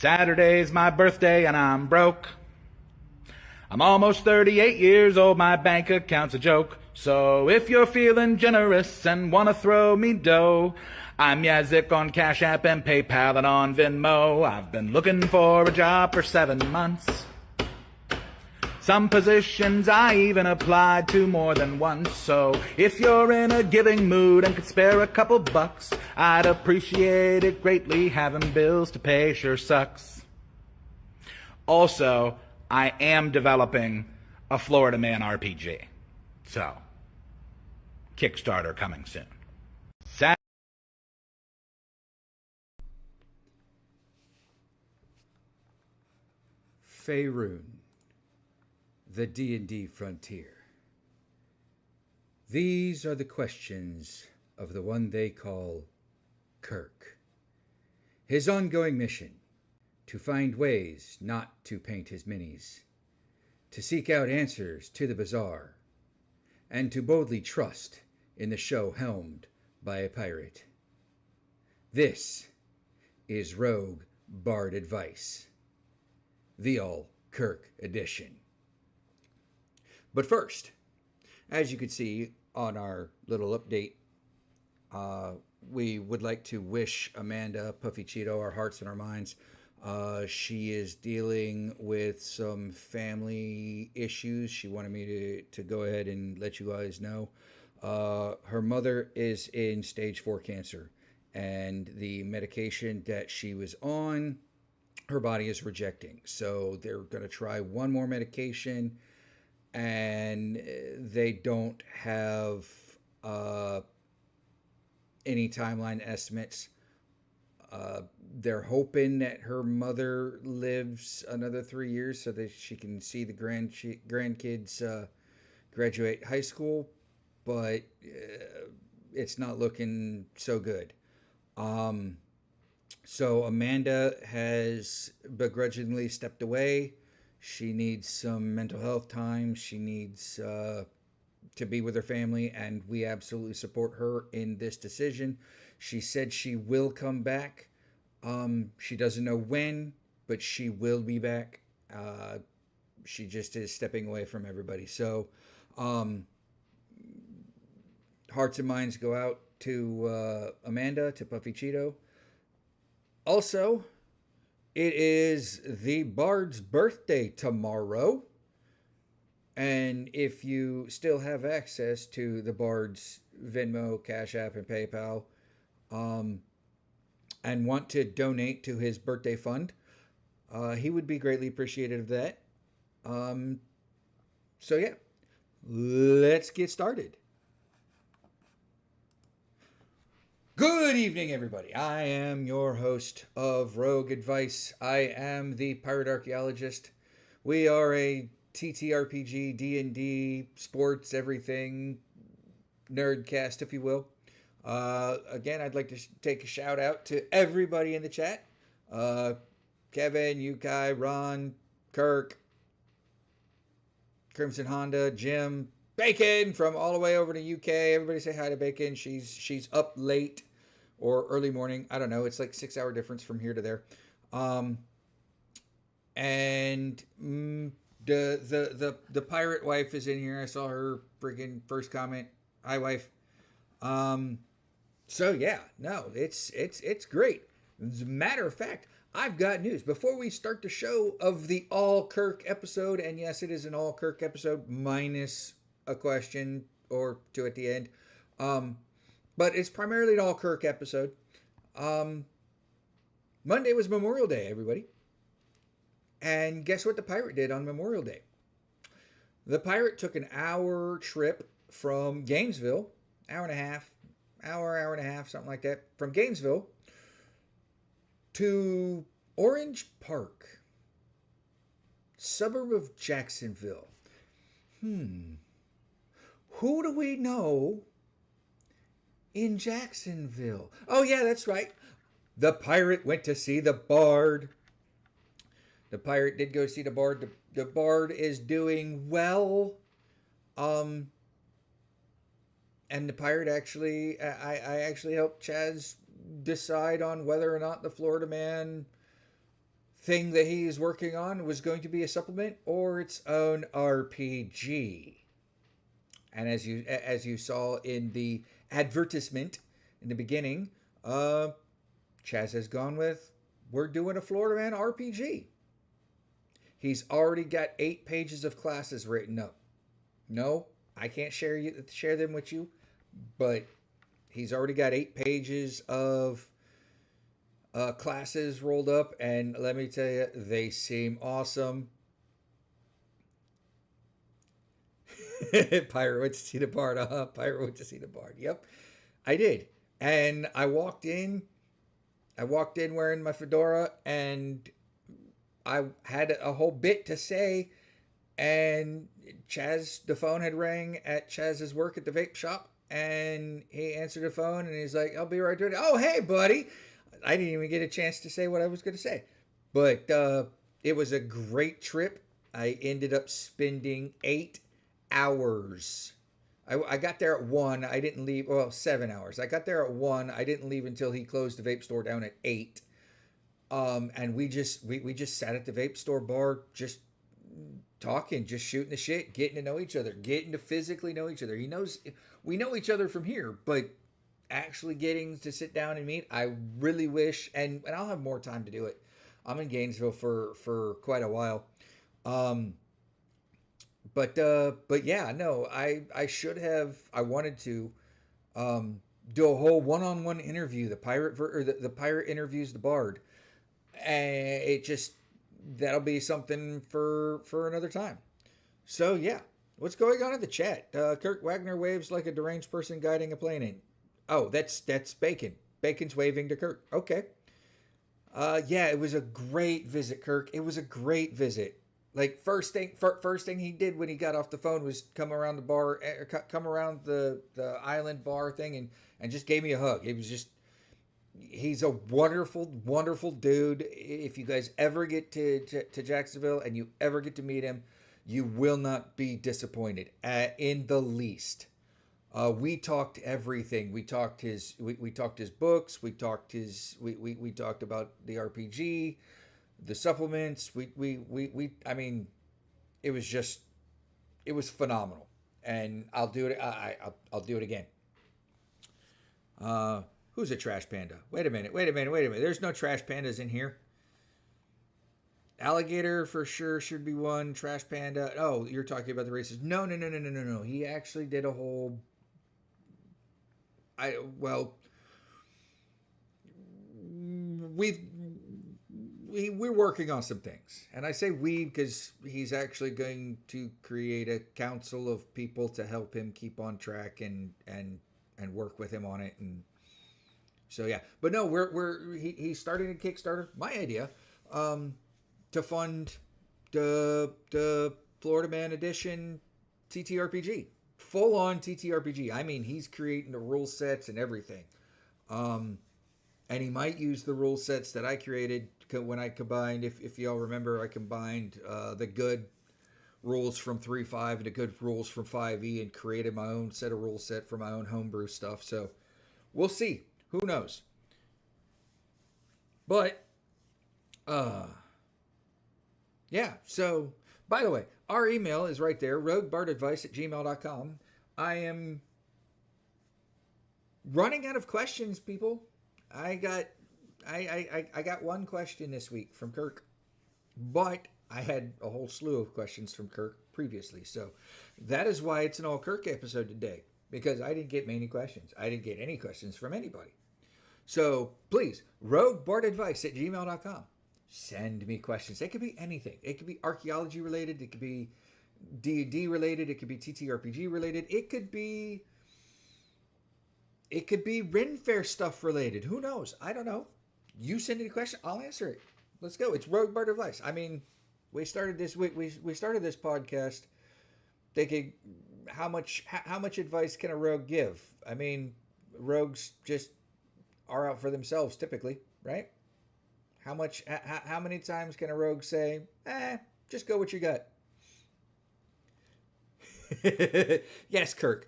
Saturday's my birthday and I'm broke. I'm almost 38 years old, my bank account's a joke. So if you're feeling generous and wanna throw me dough, I'm Yazik on Cashapp and PayPal and on Venmo. I've been looking for a job for 7 months. Some positions I even applied to more than once. So if you're in a giving mood and could spare a couple bucks, I'd appreciate it greatly. Having bills to pay sure sucks. Also, I am developing a Florida Man RPG. So, Kickstarter coming soon. Faerun, the D&D frontier. These are the questions of the one they call Kirk. His ongoing mission, to find ways not to paint his minis, to seek out answers to the bizarre, and to boldly trust in the show helmed by a pirate. This is Rogue Bard Advice, the all Kirk edition. But first, as you can see on our little update, we would like to wish Amanda Puffy Cheeto our hearts and our minds. She is dealing with some family issues. She wanted me to go ahead and let you guys know. Her mother is in stage 4 cancer, and the medication that she was on, her body is rejecting. So they're going to try one more medication, and they don't have any timeline estimates. They're hoping that her mother lives another 3 years so that she can see the grandkids graduate high school, but it's not looking so good. So Amanda has begrudgingly stepped away. She needs some mental health time. She needs to be with her family, and we absolutely support her in this decision. She said she will come back. She doesn't know when, but she will be back. She just is stepping away from everybody. So hearts and minds go out to Amanda, to Puffy Cheeto. Also, it is the Bard's birthday tomorrow. And if you still have access to the Bard's Venmo, Cash App, and PayPal, and want to donate to his birthday fund, he would be greatly appreciative of that. So yeah, let's get started. Good evening, everybody. I am your host of Rogue Advice. I am the Pirate Archaeologist. We are a TTRPG, D&D, sports, everything, nerdcast, if you will. Again, I'd like to take a shout out to everybody in the chat. Kevin, Yukai, Ron, Kirk, Crimson Honda, Jim, Bacon from all the way over to UK. Everybody say hi to Bacon. She's up late or early morning. I don't know. It's like 6-hour difference from here to there. And the pirate wife is in here. I saw her freaking first comment. Hi, wife. So yeah, no, it's great. As a matter of fact, I've got news. Before we start the show of the all Kirk episode, and yes, it is an all Kirk episode minus a question or two at the end. But it's primarily an all Kirk episode. Monday was Memorial Day, everybody. And guess what the pirate did on Memorial Day? The pirate took an hour trip from Gainesville, hour and a half, something like that, from Gainesville to Orange Park, suburb of Jacksonville. Who do we know in Jacksonville? Oh, yeah, that's right. The pirate went to see the Bard. The pirate did go see the Bard. The Bard is doing well. And the pirate actually, I actually helped Chaz decide on whether or not the Florida Man thing that he's working on was going to be a supplement or its own RPG. And as you saw in the advertisement in the beginning, Chaz has gone with, we're doing a Florida Man RPG. He's already got 8 pages of classes written up. No, I can't share them with you, but he's already got 8 pages of classes rolled up, and let me tell you, they seem awesome. Pirate went to see the bard. Pirate went to see the bard. Yep, I did. And I walked in wearing my fedora, and I had a whole bit to say. And the phone had rang at Chaz's work at the vape shop, and he answered the phone, and he's like, "I'll be right there." Oh, hey, buddy. I didn't even get a chance to say what I was going to say. But it was a great trip. I ended up spending 8 hours. I got there at 1. I didn't leave. Well, 7 hours. I got there at 1. I didn't leave until he closed the vape store down at 8. And we just sat at the vape store bar, just talking, just shooting the shit, getting to know each other, getting to physically know each other. We know each other from here, but actually getting to sit down and meet, I really wish, and I'll have more time to do it. I'm in Gainesville for quite a while. But yeah, no, I should have. I wanted to do a whole one-on-one interview. The pirate interviews the bard, and that'll be something for another time. So yeah, what's going on in the chat? Kirk Wagner waves like a deranged person guiding a plane in. Oh, that's Bacon. Bacon's waving to Kirk. Okay. Yeah, it was a great visit, Kirk. It was a great visit. Like first thing he did when he got off the phone was come around the bar, come around the island bar thing, and just gave me a hug. It was just, he's a wonderful, wonderful dude. If you guys ever get to Jacksonville and you ever get to meet him, you will not be disappointed in the least. We talked everything. We talked his books. We talked about the RPG, the supplements. I mean, it was phenomenal, and I'll do it. I'll do it again. Who's a trash panda? Wait a minute. There's no trash pandas in here. Alligator for sure should be one. Trash panda. Oh, you're talking about the races. No. He actually did a whole. We're working on some things, and I say we because he's actually going to create a council of people to help him keep on track and work with him on it, and so yeah. But no, he's starting a Kickstarter. My idea, to fund the Florida Man Edition TTRPG. Full on TTRPG. I mean, he's creating the rule sets and everything. And he might use the rule sets that I created when I combined, if y'all remember, I combined the good rules from 3.5 and the good rules from 5e and created my own set of rule set for my own homebrew stuff. So we'll see. Who knows? But, yeah, so, by the way, our email is right there, roguebardadvice@gmail.com. I am running out of questions, people. I got one question this week from Kirk, but I had a whole slew of questions from Kirk previously. So that is why it's an all Kirk episode today, because I didn't get many questions. I didn't get any questions from anybody. So please, roguebardadvice@gmail.com. Send me questions. It could be anything. It could be archaeology related. It could be D&D related. It could be TTRPG related. It could be Ren Fair stuff related. Who knows? I don't know. You send me a question, I'll answer it. Let's go. It's Rogue Bard Advice. I mean, we started this podcast thinking, how much advice can a rogue give? I mean, rogues just are out for themselves typically, right? How many times can a rogue say, just go what you got? Yes, Kirk.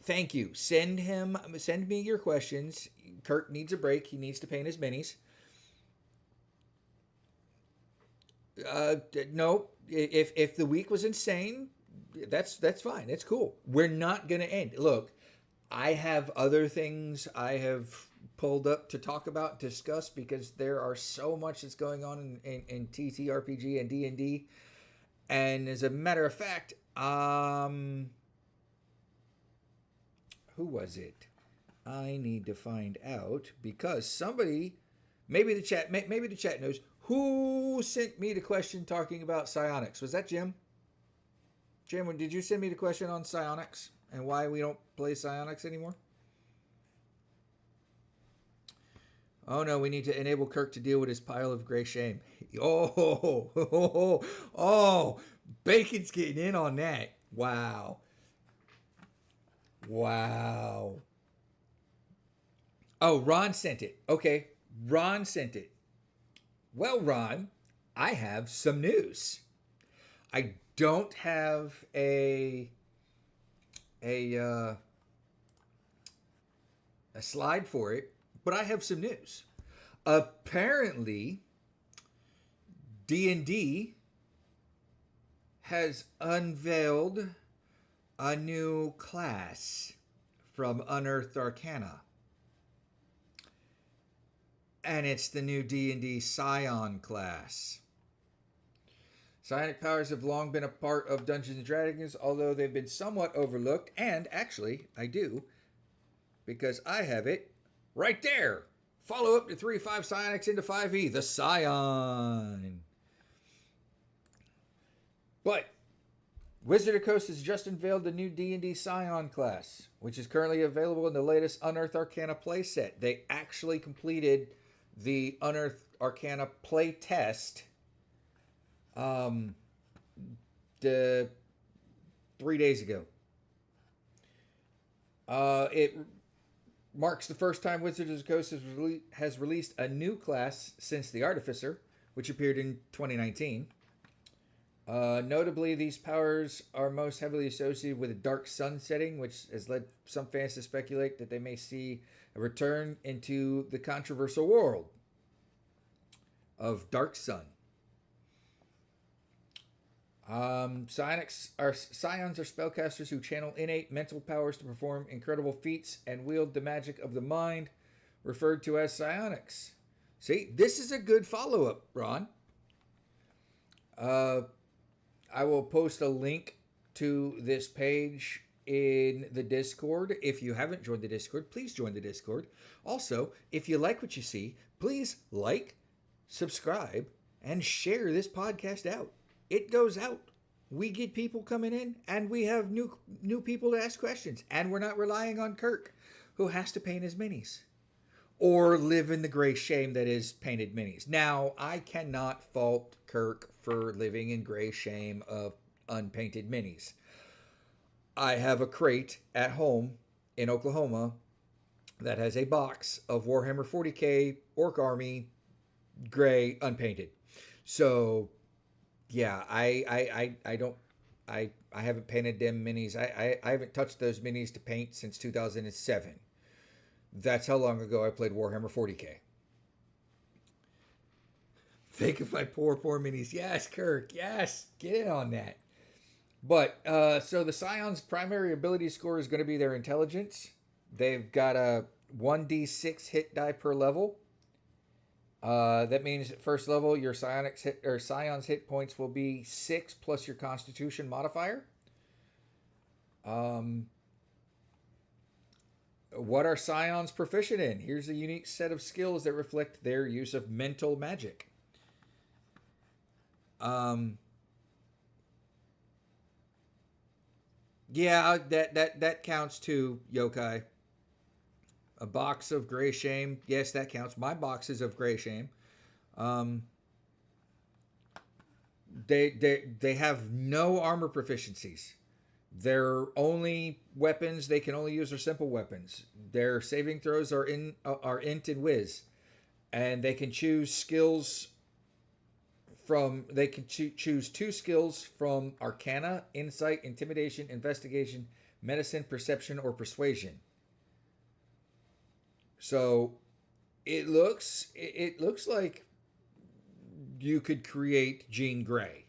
Thank you. Send me your questions. Kirk needs a break. He needs to paint his minis. No, if the week was insane, that's fine. It's cool. We're not gonna end. Look, I have other things I have pulled up to talk about, discuss, because there are so much that's going on in TTRPG and D&D. And as a matter of fact, who was it? I need to find out because somebody, maybe the chat knows who sent me the question talking about psionics. Was that Jim? Jim, did you send me the question on psionics and why we don't play psionics anymore? Oh no, we need to enable Kirk to deal with his pile of gray shame. Oh, Bacon's getting in on that. Wow. Oh, Ron sent it. Okay, Ron sent it. Well, Ron, I have some news. I don't have a slide for it, but I have some news. Apparently, D&D has unveiled a new class from Unearthed Arcana. And it's the new D&D Scion class. Psionic powers have long been a part of Dungeons & Dragons, although they've been somewhat overlooked. And actually, I do, because I have it right there. Follow up to 3-5 Psionics into 5e, the Scion. But Wizard of Coast has just unveiled the new D&D Scion class, which is currently available in the latest Unearthed Arcana playset. They actually completed the Unearthed Arcana play test the 3 days ago. It marks the first time Wizards of the Coast has released a new class since the Artificer, which appeared in 2019. Notably, these powers are most heavily associated with a dark sun setting, which has led some fans to speculate that they may see a return into the controversial world of Dark Sun. Scions are spellcasters who channel innate mental powers to perform incredible feats and wield the magic of the mind, referred to as psionics. See, this is a good follow-up, Ron. I will post a link to this page in the Discord. If you haven't joined the Discord, please join the Discord. Also, if you like what you see, please like, subscribe, and share this podcast out. It goes out. We get people coming in, and we have new people to ask questions. And we're not relying on Kirk, who has to paint his minis or live in the gray shame that is painted minis. Now, I cannot fault Kirk for living in gray shame of unpainted minis. I have a crate at home in Oklahoma that has a box of Warhammer 40K Orc Army gray unpainted. So yeah, I haven't painted them minis. I haven't touched those minis to paint since 2007. That's how long ago I played Warhammer 40K. Think of my poor minis. Yes, Kirk. Yes, get in on that. But so the Scion's primary ability score is going to be their intelligence. They've got a 1d6 hit die per level. That means at first level, your Scion's hit points will be 6 plus your Constitution modifier. What are Scions proficient in? Here's a unique set of skills that reflect their use of mental magic. Yeah, that counts too, Yokai. A box of gray shame. Yes, that counts. My boxes of gray shame. They have no armor proficiencies. Their only weapons they can only use are simple weapons. Their saving throws are int and whiz, and they can choose skills from. They can choose 2 skills from Arcana, Insight, Intimidation, Investigation, Medicine, Perception, or Persuasion. So it looks like you could create Jean Grey.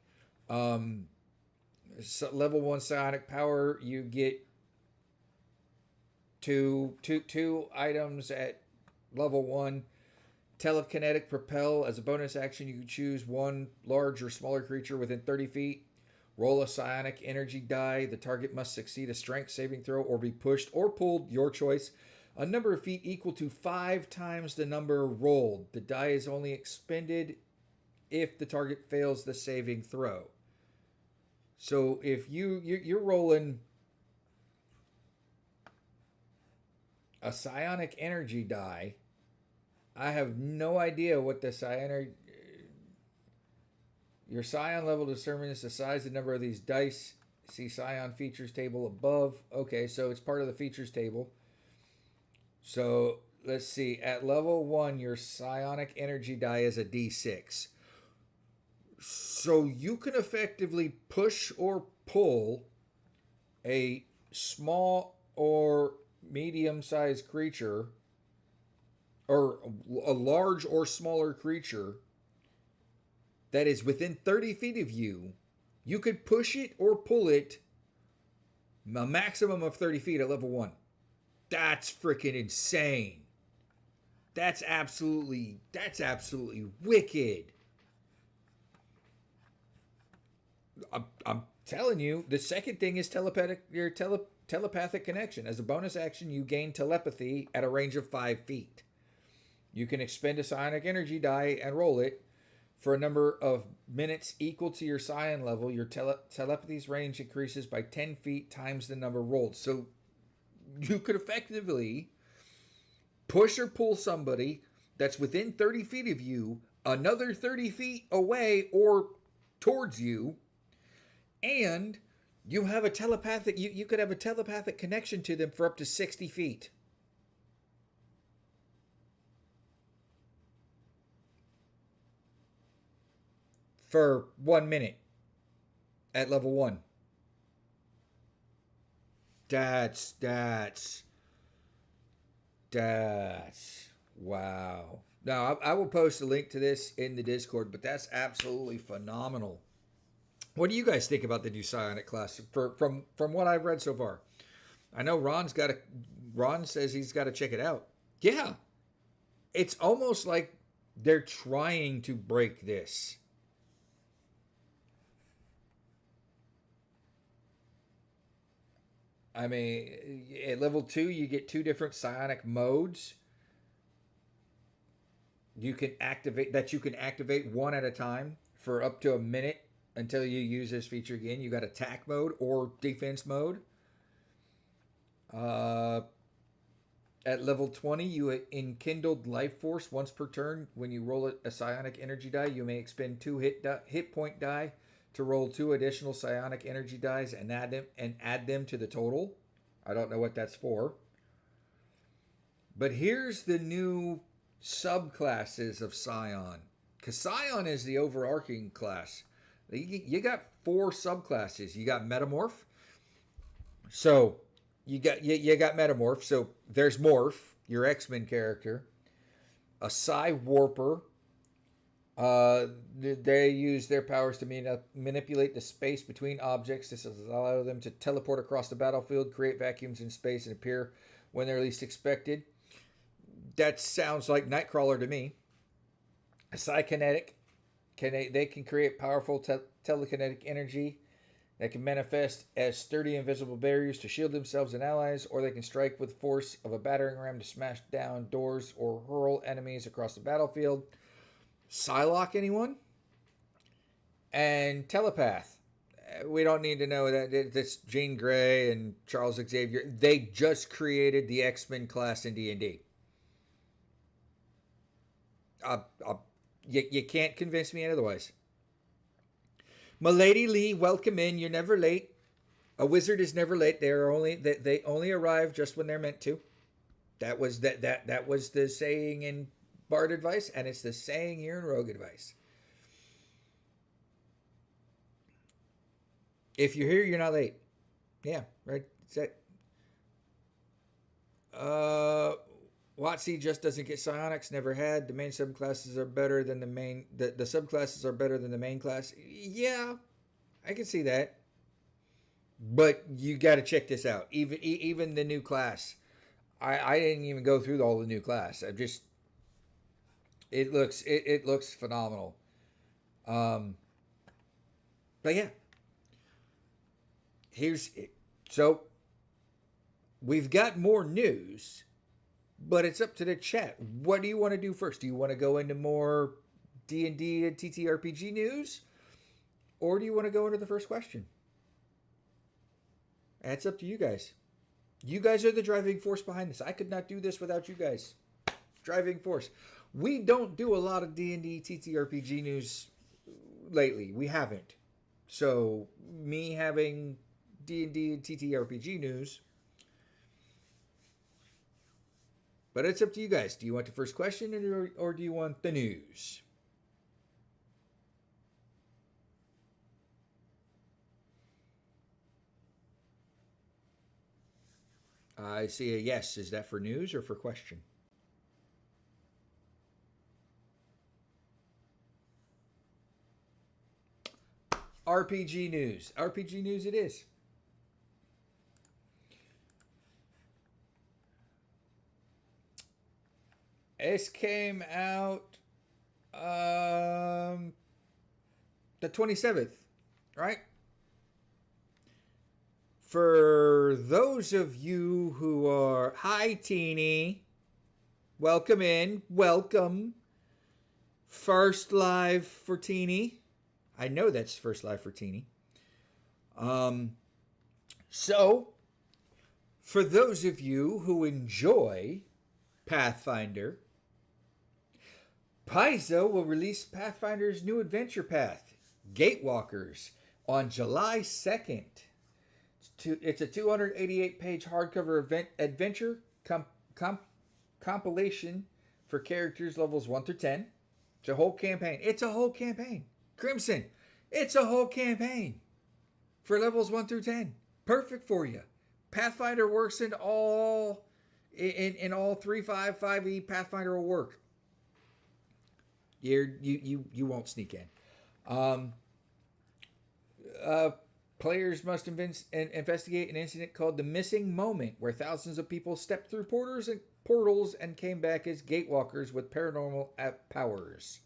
So level 1 psionic power, you get two items at level 1. Telekinetic propel. As a bonus action, you can choose one large or smaller creature within 30 feet. Roll a psionic energy die. The target must succeed a strength saving throw or be pushed or pulled, your choice, a number of feet equal to 5 times the number rolled. The die is only expended if the target fails the saving throw. So if you're rolling a psionic energy die, I have no idea what the psionic... Your Scion level determines the size and number of these dice. See Scion features table above. Okay, so it's part of the features table. So let's see. At level 1, your psionic energy die is a d6. So you can effectively push or pull a small or medium-sized creature, or a large or smaller creature that is within 30 feet of you. You could push it or pull it a maximum of 30 feet at level 1. That's freaking insane. That's absolutely wicked. I'm telling you, the second thing is telepathic connection. As a bonus action, you gain telepathy at a range of 5 feet. You can expend a psionic energy die and roll it. For a number of minutes equal to your Scion level, your telepathy's range increases by 10 feet times the number rolled. So you could effectively push or pull somebody that's within 30 feet of you, another 30 feet away or towards you, and you have a telepathic, you could have a telepathic connection to them for up to 60 feet. For 1 minute at level 1. That's wow. Now I will post a link to this in the Discord, but that's absolutely phenomenal. What do you guys think about the new psionic class from what I've read so far? I know Ron says he's got to check it out. Yeah. It's almost like they're trying to break this. I mean, at level 2, you get 2 different psionic modes. You can activate one at a time for up to a minute until you use this feature again. You got attack mode or defense mode. At level 20, you enkindled life force once per turn. When you roll a psionic energy die, you may expend 2 hit point die to roll 2 additional psionic energy dice and add them to the total. I don't know what that's for. But here's the new subclasses of Scion. Because Scion is the overarching class. You got 4 subclasses. You got Metamorph. So you got Metamorph. So there's Morph, your X-Men character. A Psi Warper. They use their powers to manipulate the space between objects. This allows them to teleport across the battlefield, create vacuums in space, and appear when they're least expected. That sounds like Nightcrawler to me. A Psykinetic. They can create powerful telekinetic energy that can manifest as sturdy invisible barriers to shield themselves and allies, or they can strike with force of a battering ram to smash down doors or hurl enemies across the battlefield. Psylocke, anyone? And Telepath. We don't need to know that that's Jean Grey and Charles Xavier. They just created the X-Men class in D&D. You can't convince me otherwise. Milady Lee, welcome in. You're never late. A wizard is never late. They only arrive just when they're meant to. That was the saying in Bard advice, and it's the saying here in Rogue advice. If you're here, you're not late. Yeah, right. What WotC just doesn't get psionics, never had. The main subclasses are better than the subclasses are better than the main class. Yeah, I can see that. But you got to check this out. Even the new class. I didn't even go through all the new class. It looks phenomenal. But yeah. So we've got more news, but it's up to the chat. What do you want to do first? Do you want to go into more D&D and TTRPG news? Or do you want to go into the first question? That's up to you guys. You guys are the driving force behind this. I could not do this without you guys. Driving force. We don't do a lot of D&D TTRPG news lately. We haven't. So me having D&D and TTRPG news. But it's up to you guys. Do you want the first question or do you want the news? I see a yes. Is that for news or for question? RPG news. RPG news it is. This came out the 27th, right? For those of you who are... Hi, Teeny. Welcome in. Welcome. First live for Teeny. I know that's first live for Teeny. So, for those of you who enjoy Pathfinder, Paizo will release Pathfinder's new adventure path, Gatewalkers, on July 2nd. It's a 288-page hardcover adventure compilation for characters levels 1 through 10. It's a whole campaign. It's a whole campaign. Crimson, it's a whole campaign for levels 1 through 10. Perfect for you. Pathfinder works in all 3.5, 5e. Pathfinder will work. You won't sneak in. Players must investigate an incident called the Missing Moment, where thousands of people stepped through portals and came back as gatewalkers with paranormal powers.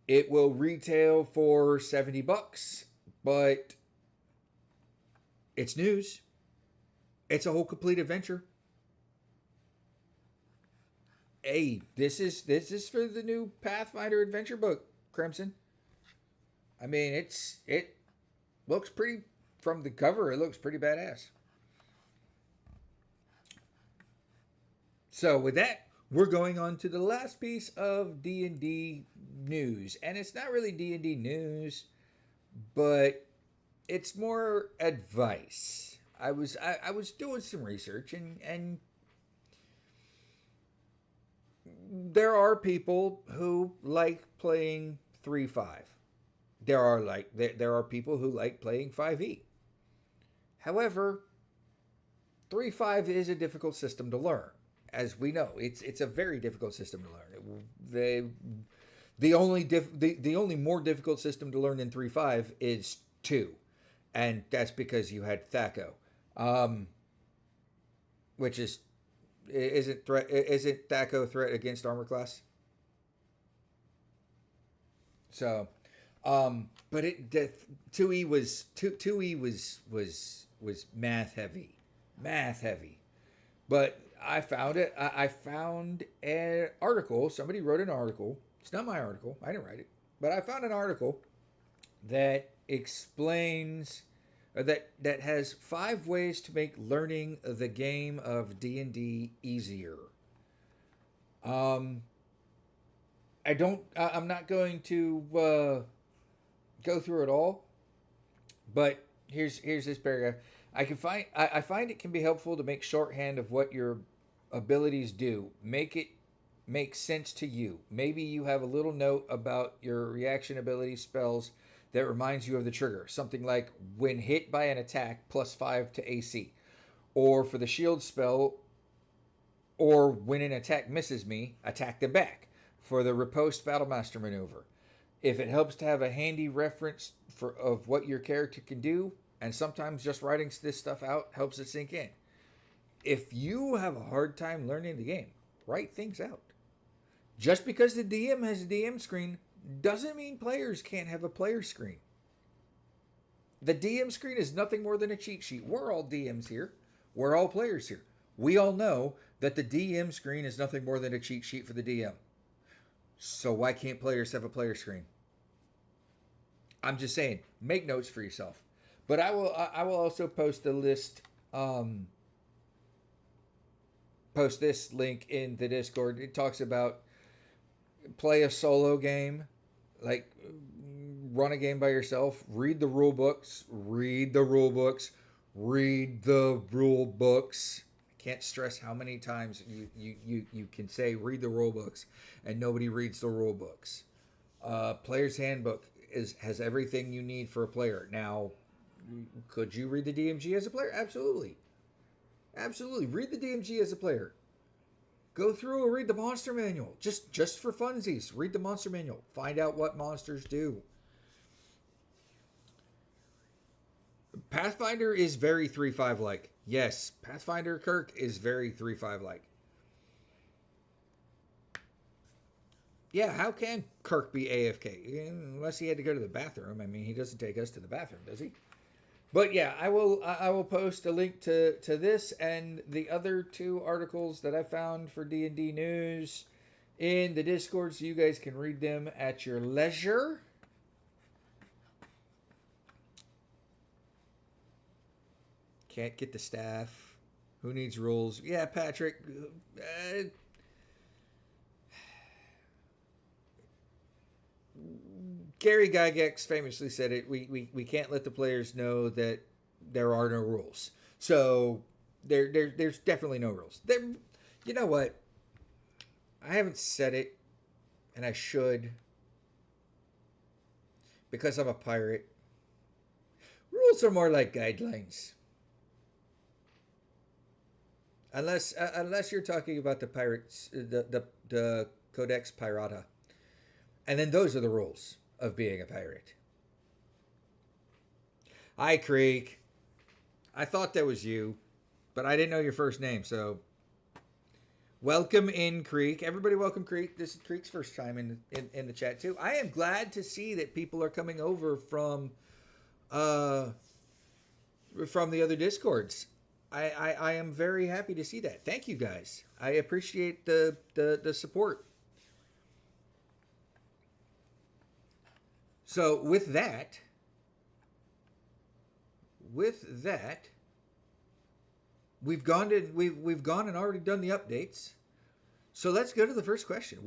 It will retail for $70, but it's news. It's a whole complete adventure. Hey, this is for the new Pathfinder adventure book, Crimson. I mean, it looks pretty, from the cover, it looks pretty badass. So with that, we're going on to the last piece of D&D news. And it's not really D&D news, but it's more advice. I was doing some research and there are people who like playing 3.5. There are people who like playing 5e. However, 3.5 is a difficult system to learn. As we know, it's a very difficult system to learn. The only more difficult system to learn than 3.5 is 2, and that's because you had THACO, which isn't THACO threat against armor class. So, but 2e was math heavy, but I found it. I found an article. Somebody wrote an article. It's not my article. I didn't write it. But I found an article that explains that has 5 ways to make learning the game of D&D easier. I'm not going to go through it all, but here's this paragraph. I find it can be helpful to make shorthand of what your abilities do. Make it make sense to you. Maybe you have a little note about your reaction ability spells that reminds you of the trigger. Something like when hit by an attack, +5 to AC. Or for the shield spell, Or when an attack misses me, attack them back for the riposte battlemaster maneuver. If it helps to have a handy reference of what your character can do, and sometimes just writing this stuff out helps it sink in. If you have a hard time learning the game, write things out. Just because the DM has a DM screen doesn't mean players can't have a player screen. The DM screen is nothing more than a cheat sheet. We're all DMs here. We're all players here. We all know that the DM screen is nothing more than a cheat sheet for the DM. So why can't players have a player screen? I'm just saying, make notes for yourself. But I will also post a list, post this link in the Discord. It talks about play a solo game, like run a game by yourself, read the rule books, read the rule books, read the rule books. I can't stress how many times you can say read the rule books and nobody reads the rule books. Player's Handbook has everything you need for a player. Now, could you read the DMG as a player? Absolutely. Absolutely. Read the DMG as a player. Go through and read the monster manual. Just for funsies. Read the monster manual. Find out what monsters do. Pathfinder is very 3.5 like. Yes, Pathfinder Kirk is very 3.5 like. Yeah, how can Kirk be AFK? Unless he had to go to the bathroom. I mean, he doesn't take us to the bathroom, does he? But yeah, I will post a link to this and the other 2 articles that I found for D&D news in the Discord so you guys can read them at your leisure. Can't get the staff. Who needs rules? Yeah, Patrick. Gary Gygax famously said it. We can't let the players know that there are no rules. So there's definitely no rules. You know what? I haven't said it, and I should, because I'm a pirate. Rules are more like guidelines. Unless you're talking about the pirates, the Codex Pirata, and then those are the rules of being a pirate. Hi, Creek. I thought that was you, but I didn't know your first name, so welcome in, Creek. Everybody welcome Creek. This is Creek's first time in the chat, too. I am glad to see that people are coming over from the other Discords. I am very happy to see that. Thank you, guys. I appreciate the support. So with that, we've gone and already done the updates. So let's go to the first question.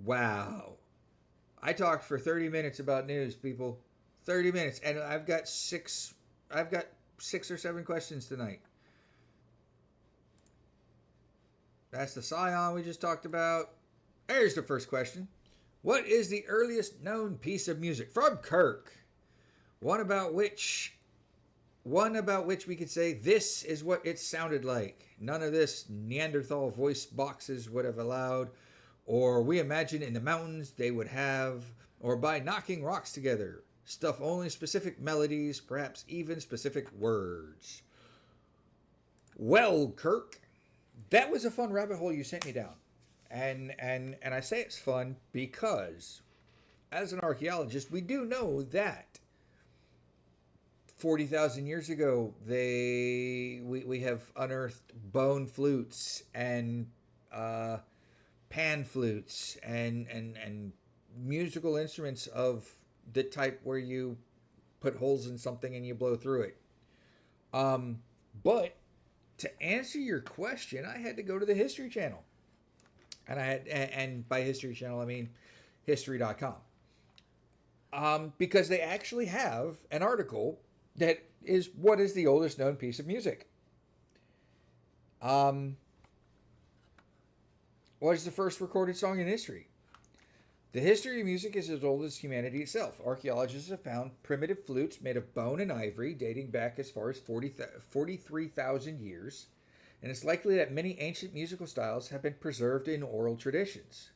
Wow. I talked for 30 minutes about news, people. 30 minutes, and I've got 6 or 7 questions tonight. That's the Scion we just talked about. There's the first question. What is the earliest known piece of music? From Kirk. One about which we could say this is what it sounded like. None of this Neanderthal voice boxes would have allowed, or we imagine in the mountains they would have, or by knocking rocks together. Stuff only specific melodies, perhaps even specific words. Well, Kirk, that was a fun rabbit hole you sent me down. And I say it's fun because, as an archaeologist, we do know that 40,000 years ago, we have unearthed bone flutes and pan flutes and musical instruments of the type where you put holes in something and you blow through it. But to answer your question, I had to go to the History Channel. And by History Channel, I mean history.com. Because they actually have an article that is what is the oldest known piece of music. What is the first recorded song in history? The history of music is as old as humanity itself. Archaeologists have found primitive flutes made of bone and ivory dating back as far as 43,000 years. and it's likely that many ancient musical styles have been preserved in oral traditions.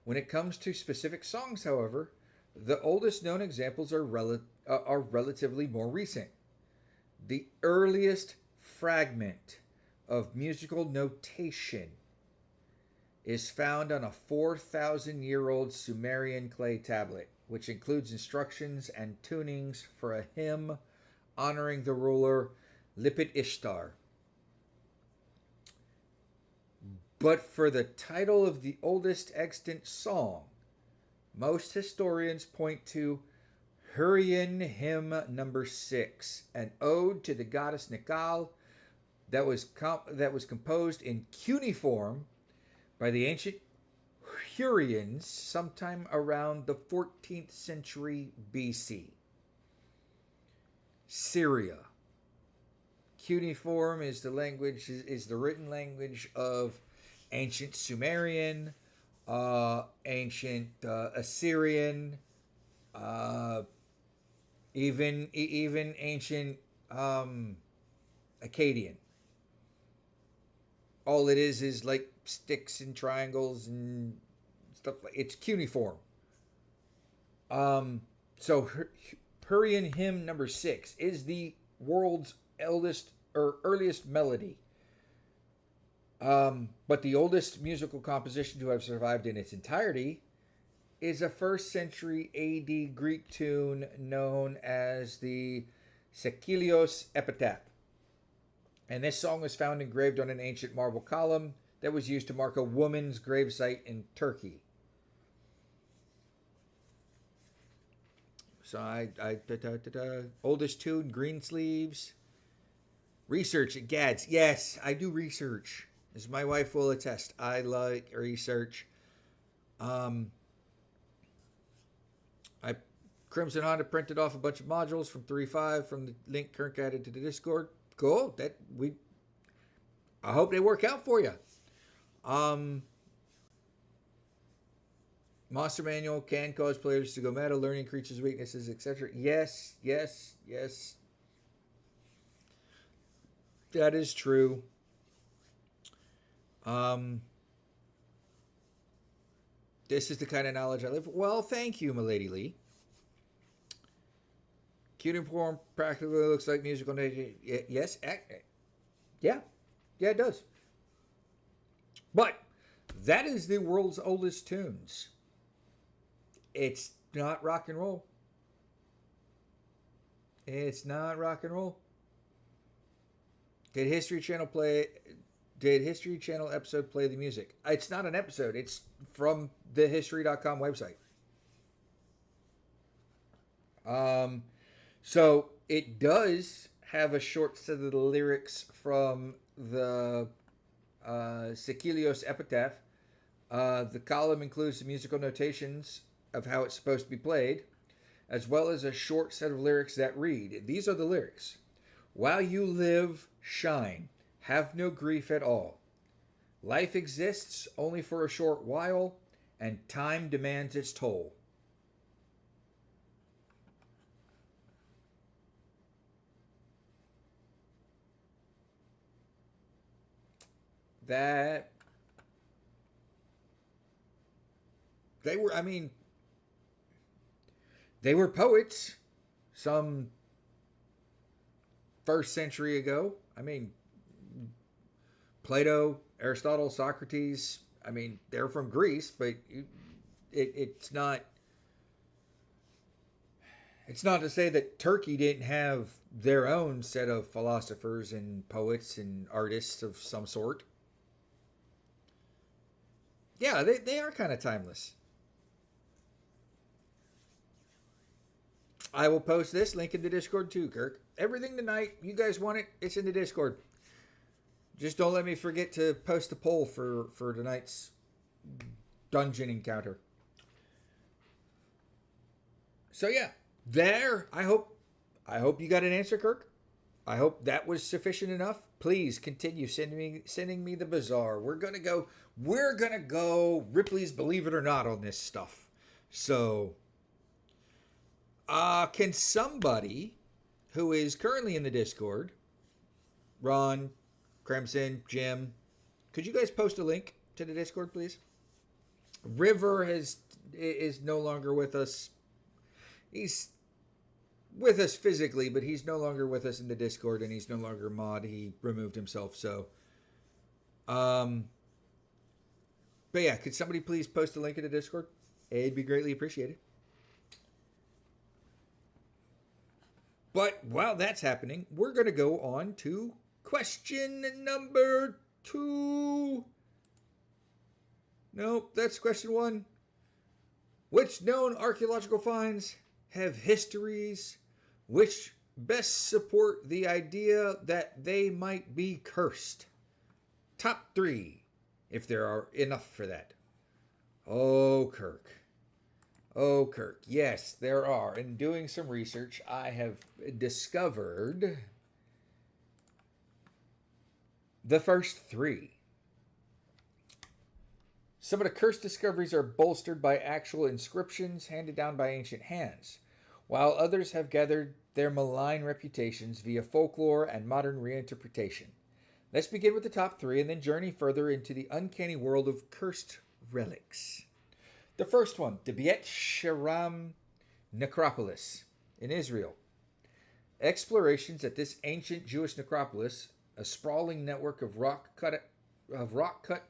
When it comes to specific songs, however, the oldest known examples are relatively more recent. The earliest fragment of musical notation is found on a 4,000-year-old Sumerian clay tablet, which includes instructions and tunings for a hymn honoring the ruler Lipit Ishtar. But for the title of the oldest extant song, most historians point to Hurrian Hymn Number 6, an ode to the goddess Nikal that was composed in cuneiform by the ancient Hurrians sometime around the 14th century BC. Syria. Cuneiform is the written language of ancient Sumerian, ancient Assyrian, even ancient Akkadian. All it is like sticks and triangles and stuff. It's cuneiform. So Hurrian Hymn Number 6 is the world's eldest or earliest melody. But the oldest musical composition to have survived in its entirety is a 1st century AD Greek tune known as the Sekilios Epitaph. And this song was found engraved on an ancient marble column that was used to mark a woman's gravesite in Turkey. So oldest tune, Greensleeves. Research at Gads. Yes, I do research. As my wife will attest, I like research. Crimson Honda printed off a bunch of modules from 3.5 from the link Kirk added to the Discord. Cool. I hope they work out for you. Monster Manual can cause players to go meta, learning creatures' weaknesses, etc. Yes. That is true. This is the kind of knowledge I live for. Well, thank you, Milady Lee. Cuneiform practically looks like musical notation. Yes. Yeah, it does. But that is the world's oldest tunes. It's not rock and roll. It's not rock and roll. Did History Channel episode play the music? It's not an episode. It's from the history.com website. So it does have a short set of the lyrics from the Sekilios Epitaph. The column includes the musical notations of how it's supposed to be played, as well as a short set of lyrics that read, these are the lyrics. While you live, shine. Have no grief at all. Life exists only for a short while, and time demands its toll. That they were poets some 1st century ago. Plato, Aristotle, Socrates, they're from Greece, but it's not to say that Turkey didn't have their own set of philosophers and poets and artists of some sort. Yeah, they are kind of timeless. I will post this link in the Discord too, Kirk. Everything tonight, you guys want it, it's in the Discord. Just don't let me forget to post a poll for tonight's dungeon encounter. So yeah, there. I hope you got an answer, Kirk. I hope that was sufficient enough. Please continue sending me the bazaar. We're gonna go Ripley's Believe It or Not on this stuff. So, can somebody who is currently in the Discord, Ron, Crimson, Jim, could you guys post a link to the Discord, please? River is no longer with us. He's with us physically, but he's no longer with us in the Discord, and he's no longer a mod. He removed himself, so. But yeah, could somebody please post a link in the Discord? It'd be greatly appreciated. But while that's happening, we're going to go on to question number 2. Nope, that's question 1. Which known archaeological finds have histories which best support the idea that they might be cursed? Top 3, if there are enough for that. Oh, Kirk. Oh, Kirk. Yes, there are. In doing some research, I have discovered the first 3. Some of the cursed discoveries are bolstered by actual inscriptions handed down by ancient hands, while others have gathered their malign reputations via folklore and modern reinterpretation. Let's begin with the top 3 and then journey further into the uncanny world of cursed relics. The first one, the Beit Sharam necropolis in Israel. Explorations at this ancient Jewish necropolis, a sprawling network of rock-cut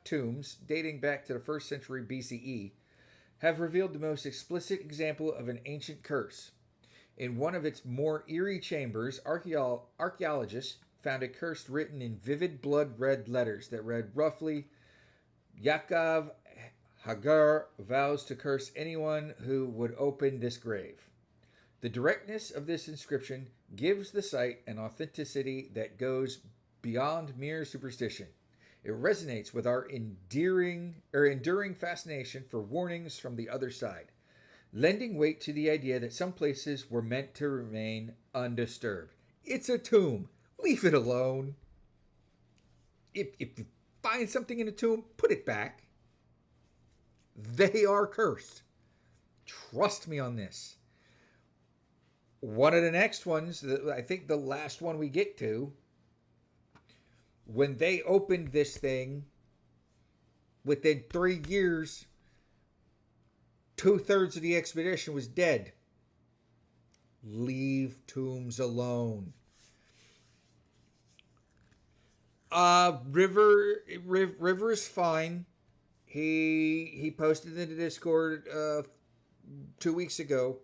tombs dating back to the 1st century BCE, have revealed the most explicit example of an ancient curse. In one of its more eerie chambers, archaeologists found a curse written in vivid blood-red letters that read roughly, Yaakov Hagar vows to curse anyone who would open this grave. The directness of this inscription gives the site an authenticity that goes beyond mere superstition. It resonates with our enduring fascination for warnings from the other side, lending weight to the idea that some places were meant to remain undisturbed. It's a tomb. Leave it alone. If you find something in a tomb, put it back. They are cursed. Trust me on this. One of the next ones, I think the last one we get to, when they opened this thing, within 3 years, 2/3 of the expedition was dead. Leave tombs alone. River is fine. He posted in the Discord 2 weeks ago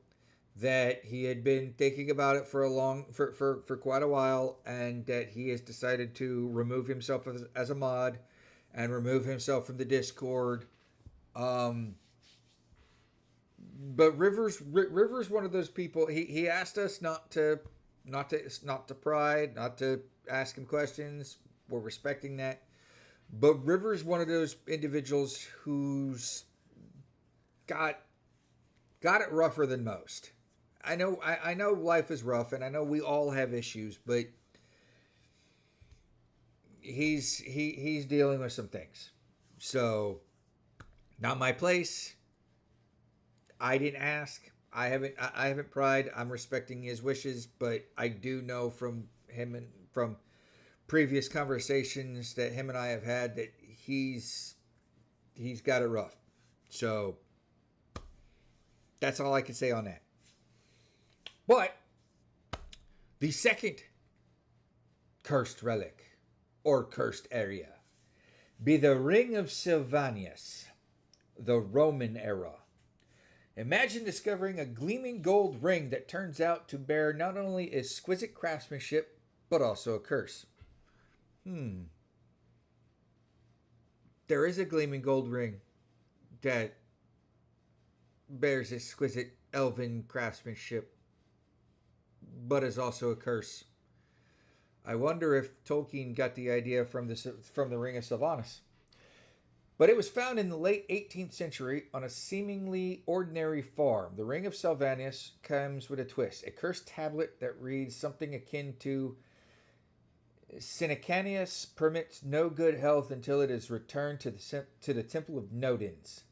that he had been thinking about it for quite a while, and that he has decided to remove himself as a mod and remove himself from the Discord. But River's one of those people. He asked us not to pry, not to ask him questions. We're respecting that. But River's one of those individuals who's got it rougher than most. I know life is rough, and I know we all have issues, but he's dealing with some things. So, not my place. I didn't ask. I haven't pried. I'm respecting his wishes, but I do know from him and from previous conversations that him and I have had that he's got it rough. So that's all I can say on that. But the second cursed relic or cursed area be the Ring of Sylvanus, the Roman era. Imagine discovering a gleaming gold ring that turns out to bear not only exquisite craftsmanship, but also a curse. There is a gleaming gold ring that bears exquisite elven craftsmanship, but is also a curse. I wonder if Tolkien got the idea from the Ring of Sylvanus. But it was found in the late 18th century on a seemingly ordinary farm. The Ring of Sylvanus comes with a twist. A cursed tablet that reads something akin to Sinecanius permits no good health until it is returned to the Temple of Nodens.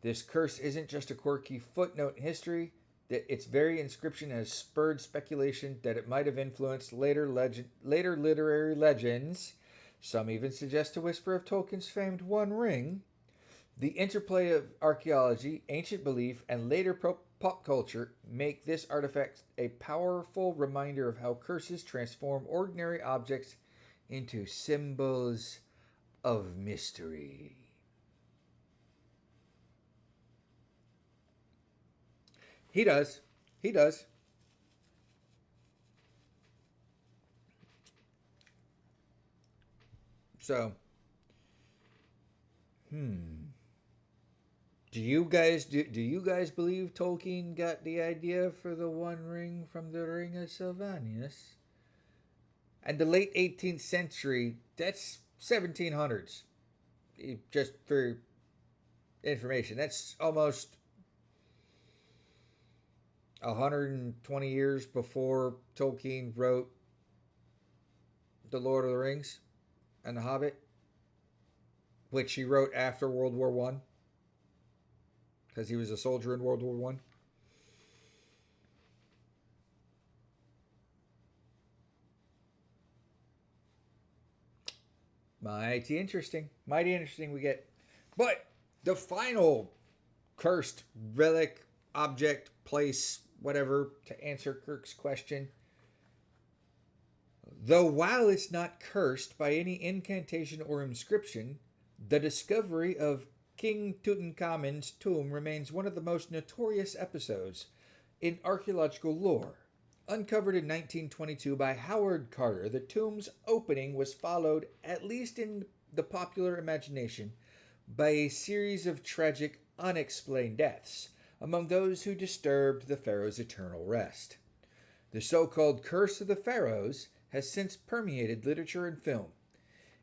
This curse isn't just a quirky footnote in history. That its very inscription has spurred speculation that it might have influenced later literary legends, Some even suggest a whisper of Tolkien's famed One Ring. The interplay of archaeology, ancient belief, and later pop culture make this artifact a powerful reminder of how curses transform ordinary objects into symbols of mystery. He does. He does. So, do you guys believe Tolkien got the idea for the One Ring from the Ring of Sylvanus? And the late 18th century, that's 1700s. Just for information, that's almost 120 years before Tolkien wrote The Lord of the Rings and The Hobbit, which he wrote after World War One, because he was a soldier in World War One. Mighty interesting. Mighty interesting we get. But the final cursed relic, object, place, whatever, to answer Kirk's question. Though while it's not cursed by any incantation or inscription, the discovery of King Tutankhamun's tomb remains one of the most notorious episodes in archaeological lore. Uncovered in 1922 by Howard Carter, the tomb's opening was followed, at least in the popular imagination, by a series of tragic, unexplained deaths among those who disturbed the pharaoh's eternal rest. The so-called Curse of the Pharaohs has since permeated literature and film,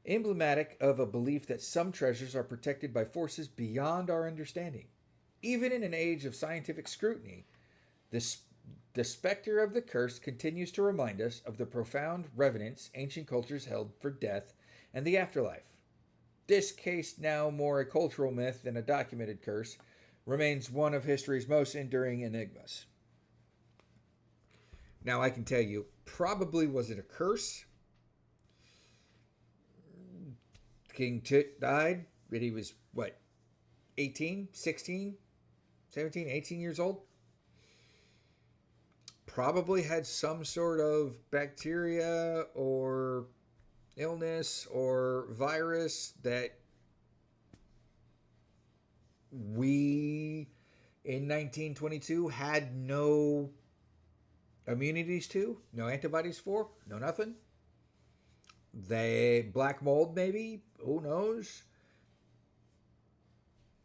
emblematic of a belief that some treasures are protected by forces beyond our understanding. Even in an age of scientific scrutiny, the specter of the curse continues to remind us of the profound reverence ancient cultures held for death and the afterlife. This case, now more a cultural myth than a documented curse, remains one of history's most enduring enigmas. Now, I can tell you, probably was it a curse? King Tut died, but he was, 18, 16, 17, 18 years old? Probably had some sort of bacteria or illness or virus that we in 1922 had no immunities to, no antibodies for, no nothing. They black mold, maybe, who knows?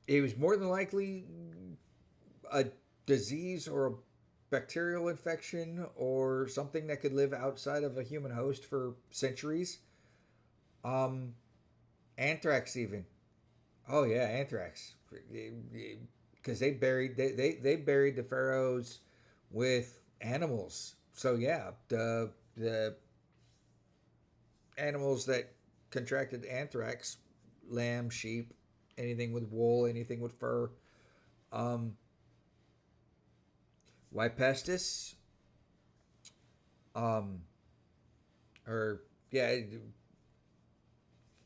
It was more than likely a disease or a bacterial infection or something that could live outside of a human host for centuries. Anthrax even. Oh yeah, anthrax. Because they buried the pharaohs with animals. So yeah, the animals that contracted anthrax, lamb, sheep, anything with wool, anything with fur. White pestis, or yeah,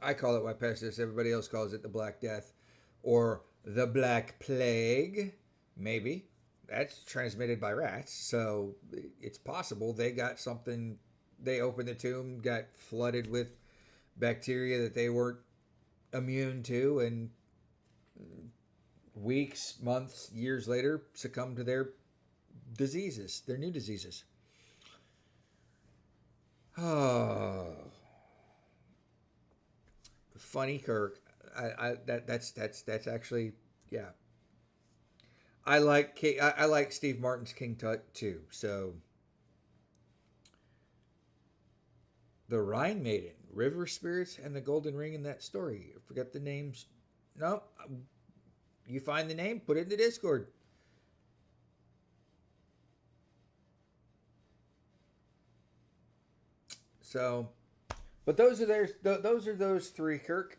I call it white pestis. Everybody else calls it the Black Death, or the Black Plague. Maybe that's transmitted by rats, so it's possible they got something. They opened the tomb, got flooded with bacteria that they weren't immune to, and weeks, months, years later, succumbed to their diseases, their new diseases. Oh, funny Kirk. That's actually, yeah. I like Steve Martin's King Tut too. So the Rhine Maiden, River Spirits, and the Golden Ring in that story. I forgot the names. No, you find the name, put it in the Discord. So, but those are those three, Kirk.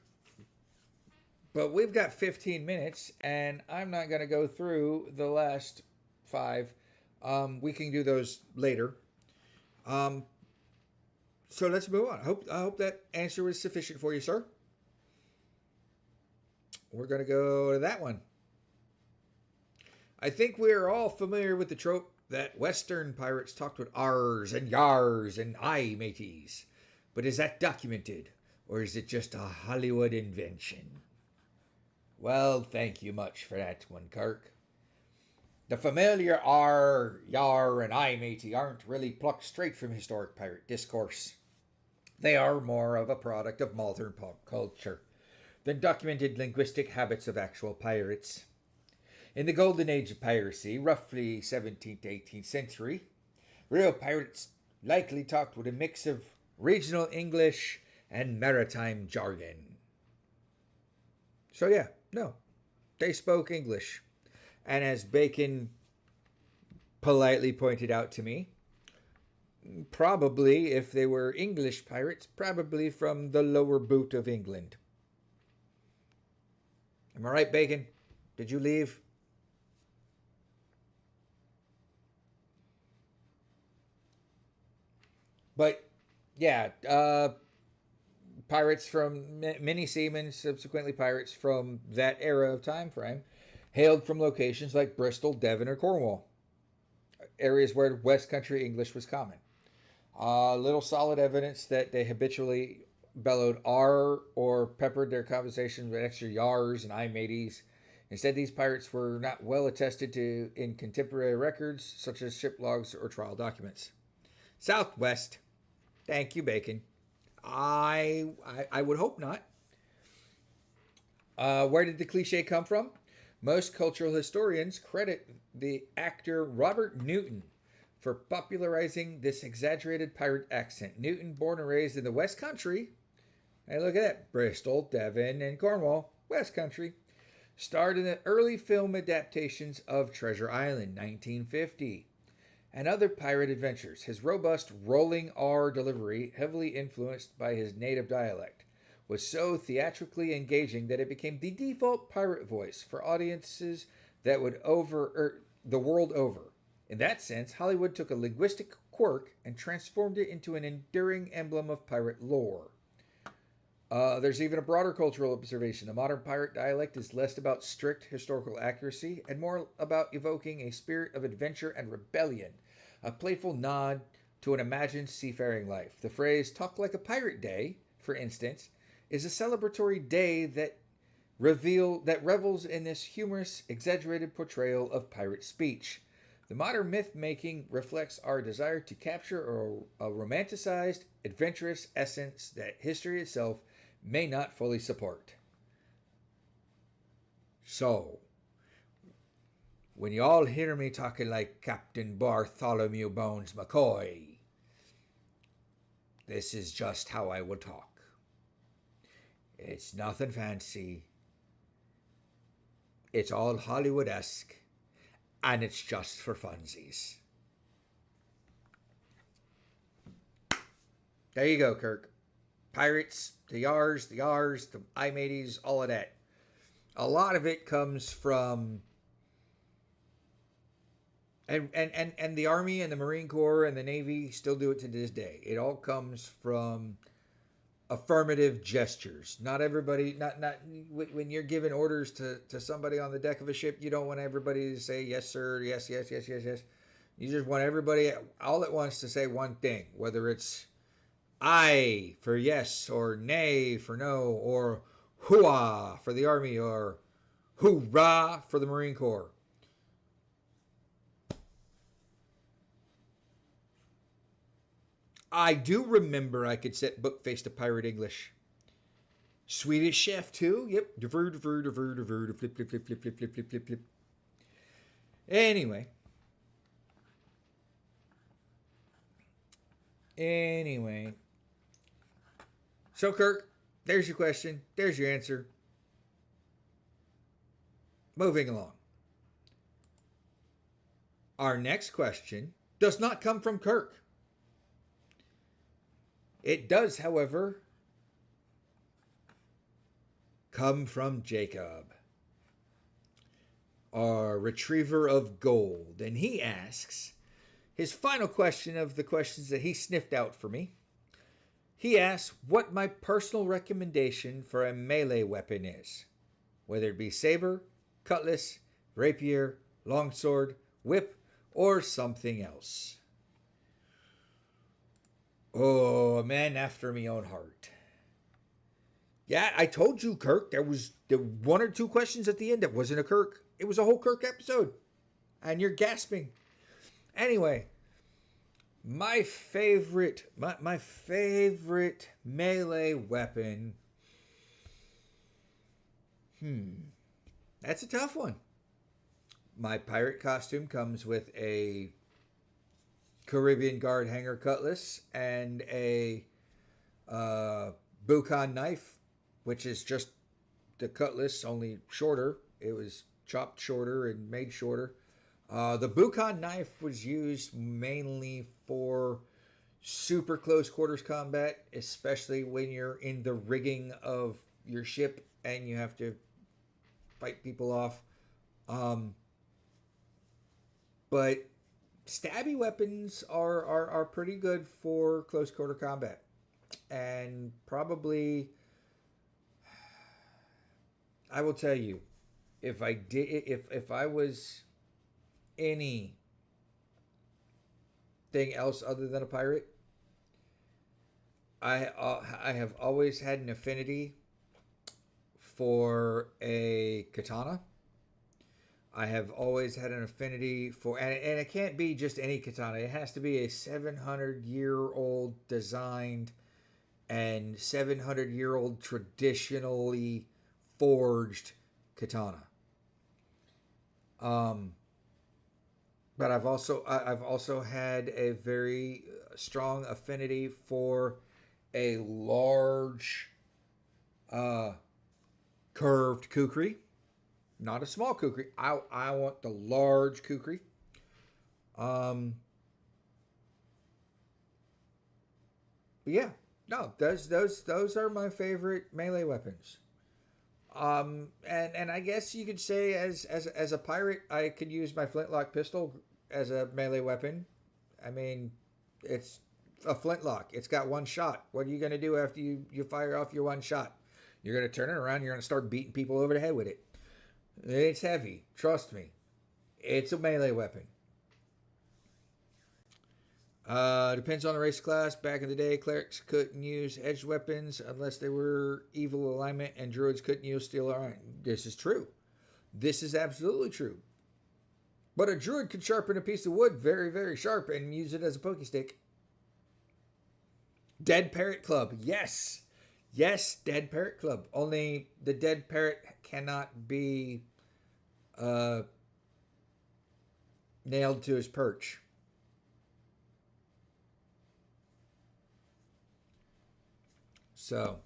But we've got 15 minutes, and I'm not going to go through the last 5. We can do those later. So let's move on. I hope that answer was sufficient for you, sir. We're going to go to that one. I think we're all familiar with the trope that Western pirates talked with R's and Yars and I mateys. But is that documented, or is it just a Hollywood invention? Well, thank you much for that one, Kirk. The familiar R, Yar, and I matey aren't really plucked straight from historic pirate discourse. They are more of a product of modern pop culture than documented linguistic habits of actual pirates. In the golden age of piracy, roughly 17th to 18th century, real pirates likely talked with a mix of regional English and maritime jargon. So yeah, no, they spoke English. And as Bacon politely pointed out to me, probably, if they were English pirates, probably from the lower boot of England. Am I right, Bacon? Did you leave? But, yeah, pirates from, many seamen, subsequently pirates from that era of time frame, hailed from locations like Bristol, Devon, or Cornwall, areas where West Country English was common. Little solid evidence that they habitually bellowed R or peppered their conversations with extra yars and I mateys. Instead, these pirates were not well attested to in contemporary records, such as ship logs or trial documents. Southwest. Thank you, Bacon. I would hope not. Where did the cliche come from? Most cultural historians credit the actor Robert Newton for popularizing this exaggerated pirate accent. Newton, born and raised in the West Country, hey, look at that, Bristol, Devon, and Cornwall, West Country, starred in the early film adaptations of Treasure Island, 1950, and other pirate adventures. His robust rolling R delivery, heavily influenced by his native dialect, was so theatrically engaging that it became the default pirate voice for audiences that would the world over. In that sense, Hollywood took a linguistic quirk and transformed it into an enduring emblem of pirate lore. There's even a broader cultural observation. The modern pirate dialect is less about strict historical accuracy and more about evoking a spirit of adventure and rebellion, a playful nod to an imagined seafaring life. The phrase "talk like a pirate day," for instance, is a celebratory day that revels in this humorous, exaggerated portrayal of pirate speech. The modern myth-making reflects our desire to capture a romanticized, adventurous essence that history itself may not fully support. So, when you all hear me talking like Captain Bartholomew Bones McCoy, this is just how I will talk. It's nothing fancy. It's all Hollywood-esque. And it's just for funsies. There you go, Kirk. Pirates, the R's, the I mateys, all of that. A lot of it comes from and the Army and the Marine Corps and the Navy still do it to this day. It all comes from affirmative gestures. Not everybody, not when you're giving orders to somebody on the deck of a ship, you don't want everybody to say yes sir, yes. You just want everybody all at once to say one thing, whether it's aye for yes or nay for no, or hooah for the Army or hoorah for the Marine Corps. I do remember I could set book-face to pirate English. Swedish chef, too. Yep. Flip. Anyway. So, Kirk, there's your question. There's your answer. Moving along. Our next question does not come from Kirk. It does, however, come from Jacob, our retriever of gold. And he asks his final question of the questions that he sniffed out for me. He asks what my personal recommendation for a melee weapon is, whether it be saber, cutlass, rapier, longsword, whip, or something else. Oh, a man after me own heart. Yeah, I told you, Kirk. There was one or two questions at the end that wasn't a Kirk. It was a whole Kirk episode. And you're gasping. Anyway, my favorite melee weapon. That's a tough one. My pirate costume comes with a Caribbean guard hanger cutlass and a Bukan knife, which is just the cutlass, only shorter. It was chopped shorter and made shorter. The Bukan knife was used mainly for super close quarters combat, especially when you're in the rigging of your ship and you have to fight people off. But stabby weapons are pretty good for close quarter combat. And probably, I will tell you, if I was anything else other than a pirate, I have always had an affinity for a katana. I have always had an affinity for, and it can't be just any katana. It has to be a 700-year-old designed and 700-year-old traditionally forged katana. But I've also had a very strong affinity for a large curved kukri. Not a small kukri. I want the large kukri. But yeah, no, those are my favorite melee weapons. And I guess you could say as a pirate, I could use my flintlock pistol as a melee weapon. I mean, it's a flintlock. It's got one shot. What are you going to do after you fire off your one shot? You're going to turn it around. You're going to start beating people over the head with it. It's heavy. Trust me. It's a melee weapon. Depends on the race class. Back in the day, clerics couldn't use edged weapons unless they were evil alignment, and druids couldn't use steel iron. This is true. This is absolutely true. But a druid could sharpen a piece of wood very, very sharp and use it as a pokey stick. Dead Parrot Club. Yes. Yes, Dead Parrot Club. Only the dead parrot cannot be nailed to his perch. So,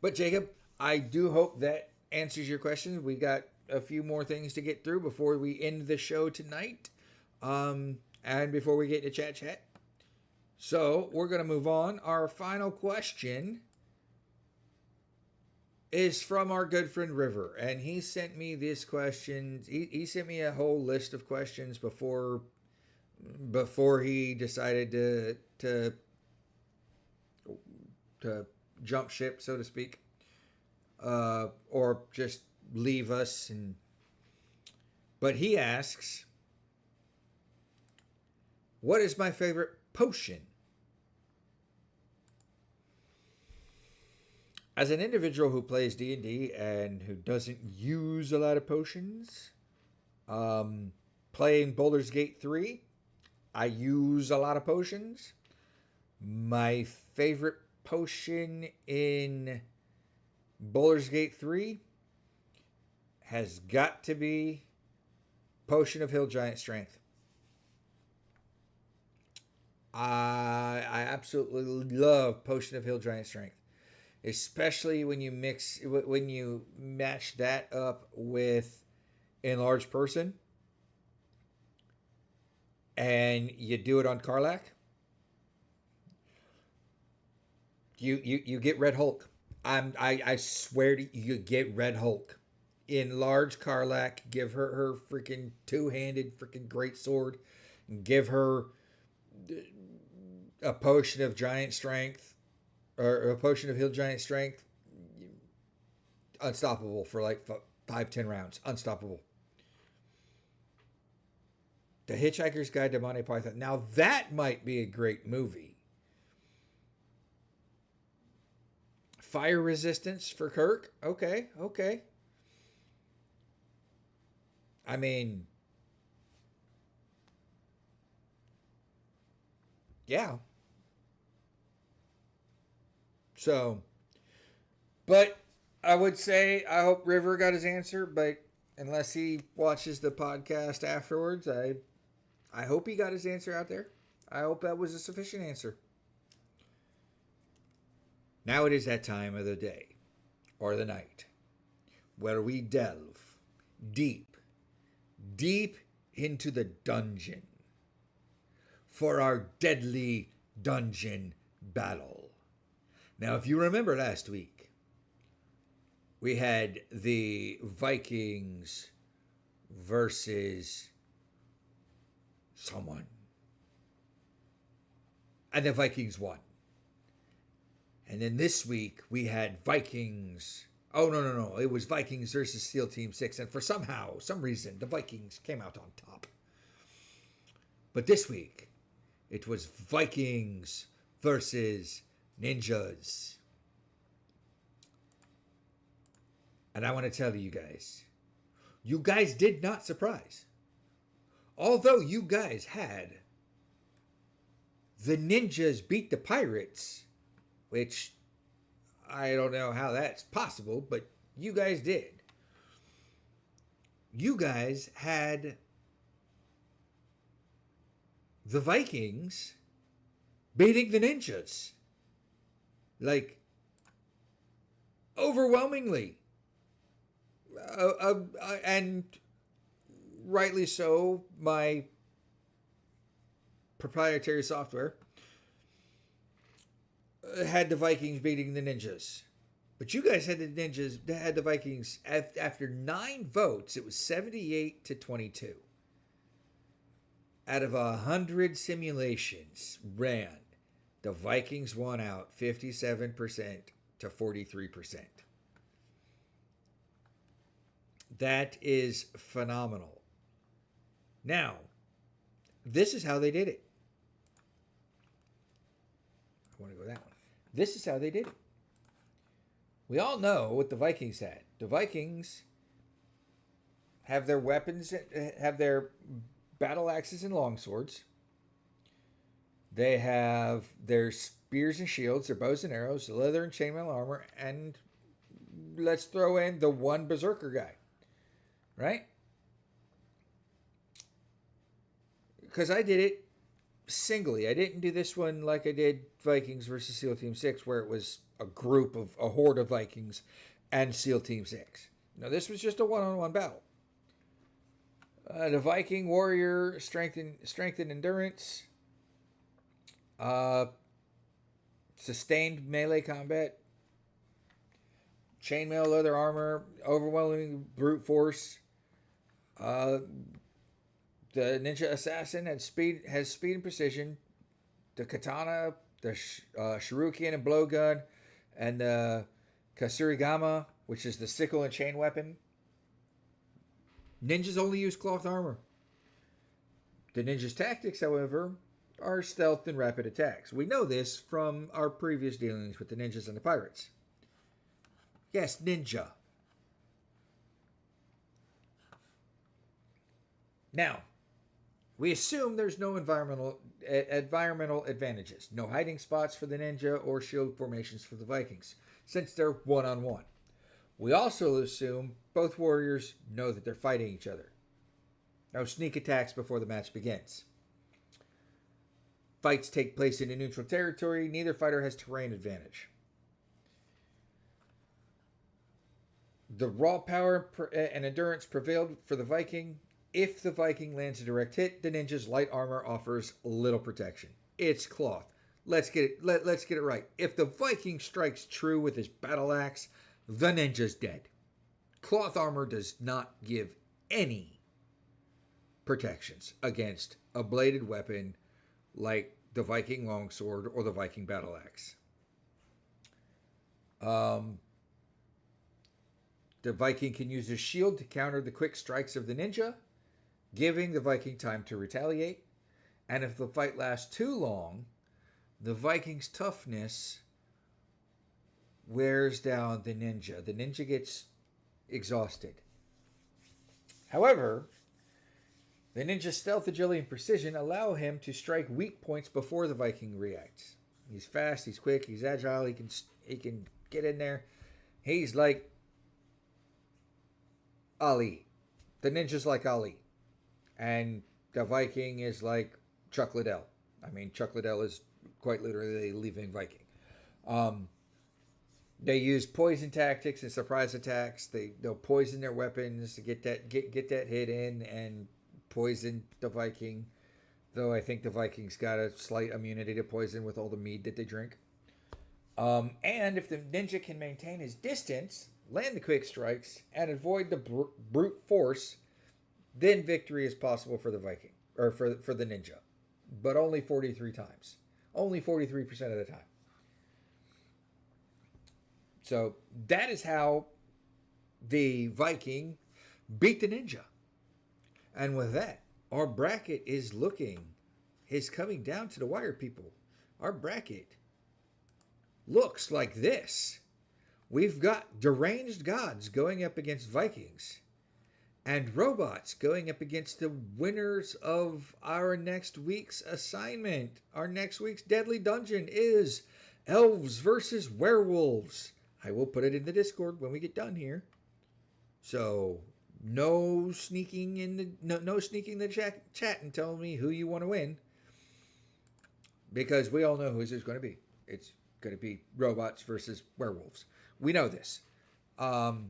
but Jacob, I do hope that answers your questions. We got a few more things to get through before we end the show tonight. And before we get to chat. So, we're going to move on. Our final question is from our good friend River, and he sent me this question. He sent me a whole list of questions before he decided to jump ship, so to speak, or just leave us. But he asks, what is my favorite potion? As an individual who plays D&D and who doesn't use a lot of potions, playing Baldur's Gate 3, I use a lot of potions. My favorite potion in Baldur's Gate 3 has got to be Potion of Hill Giant Strength. I absolutely love Potion of Hill Giant Strength. Especially when you match that up with Enlarged Person and you do it on Karlach, you get Red Hulk. I swear to you get Red Hulk. Enlarge Karlach, give her freaking two-handed freaking great sword, and give her a potion of giant strength. or a potion of heal giant strength, unstoppable for like 5-10 rounds. Unstoppable. The Hitchhiker's Guide to Monty Python. Now that might be a great movie. Fire resistance for Kirk. Okay, okay. I mean, yeah. So, but I would say I hope River got his answer, but unless he watches the podcast afterwards, I hope he got his answer out there. I hope that was a sufficient answer. Now it is that time of the day or the night where we delve deep, deep into the dungeon for our deadly dungeon battle. Now, if you remember last week, we had the Vikings versus someone. And the Vikings won. And then this week we had Vikings. Oh, no. It was Vikings versus SEAL Team 6. And for some reason, the Vikings came out on top. But this week, it was Vikings versus ninjas. And I want to tell you guys did not surprise. Although you guys had the ninjas beat the pirates, which I don't know how that's possible, but you guys did. You guys had the Vikings beating the ninjas. Like, overwhelmingly. And rightly so, my proprietary software had the Vikings beating the ninjas. But you guys had the Vikings after 9 votes. It was 78-22. Out of 100 simulations ran, the Vikings won out 57% to 43%. That is phenomenal. Now, this is how they did it. I want to go that one. This is how they did it. We all know what the Vikings had. The Vikings have their weapons, have their battle axes and longswords. They have their spears and shields, their bows and arrows, leather and chainmail armor, and let's throw in the one berserker guy. Right? Because I did it singly. I didn't do this one like I did Vikings versus SEAL Team 6, where it was a horde of Vikings and SEAL Team 6. No, this was just a one-on-one battle. The Viking warrior, strength and endurance, sustained melee combat, chainmail leather armor, overwhelming brute force. The ninja assassin has speed and precision. The katana, the shuriken and blowgun, and the kasurigama, which is the sickle and chain weapon. Ninjas only use cloth armor. The ninja's tactics, however, are stealth and rapid attacks. We know this from our previous dealings with the ninjas and the pirates. Yes, ninja. Now, we assume there's no environmental advantages. No hiding spots for the ninja or shield formations for the Vikings, since they're one-on-one. We also assume both warriors know that they're fighting each other. No sneak attacks before the match begins. Fights take place in a neutral territory. Neither fighter has terrain advantage. The raw power and endurance prevailed for the Viking. If the Viking lands a direct hit, the ninja's light armor offers little protection. It's cloth. Let's get it right. If the Viking strikes true with his battle axe, the ninja's dead. Cloth armor does not give any protections against a bladed weapon like the Viking longsword or the Viking battle axe. Um, the Viking can use his shield to counter the quick strikes of the ninja, giving the Viking time to retaliate. And if the fight lasts too long, the Viking's toughness wears down the ninja. The ninja gets exhausted. However, the ninja's stealth, agility, and precision allow him to strike weak points before the Viking reacts. He's fast, he's quick, he's agile, he can get in there. He's like Ali. The ninja's like Ali. And the Viking is like Chuck Liddell. I mean, Chuck Liddell is quite literally a living Viking. They use poison tactics and surprise attacks. They'll poison their weapons to get that hit in and poison the Viking. Though I think the Vikings got a slight immunity to poison with all the mead that they drink. And if the ninja can maintain his distance, land the quick strikes, and avoid the brute force, then victory is possible for the Viking, or for the ninja. But only 43 times. Only 43% of the time. So that is how the Viking beat the ninja. And with that, our bracket is coming down to the wire, people. Our bracket looks like this. We've got deranged gods going up against Vikings, and robots going up against the winners of our next week's assignment. Our next week's Deadly Dungeon is elves versus werewolves. I will put it in the Discord when we get done here. So no sneaking in the chat and telling me who you want to win, because we all know who this is going to be. It's going to be robots versus werewolves. We know this. That's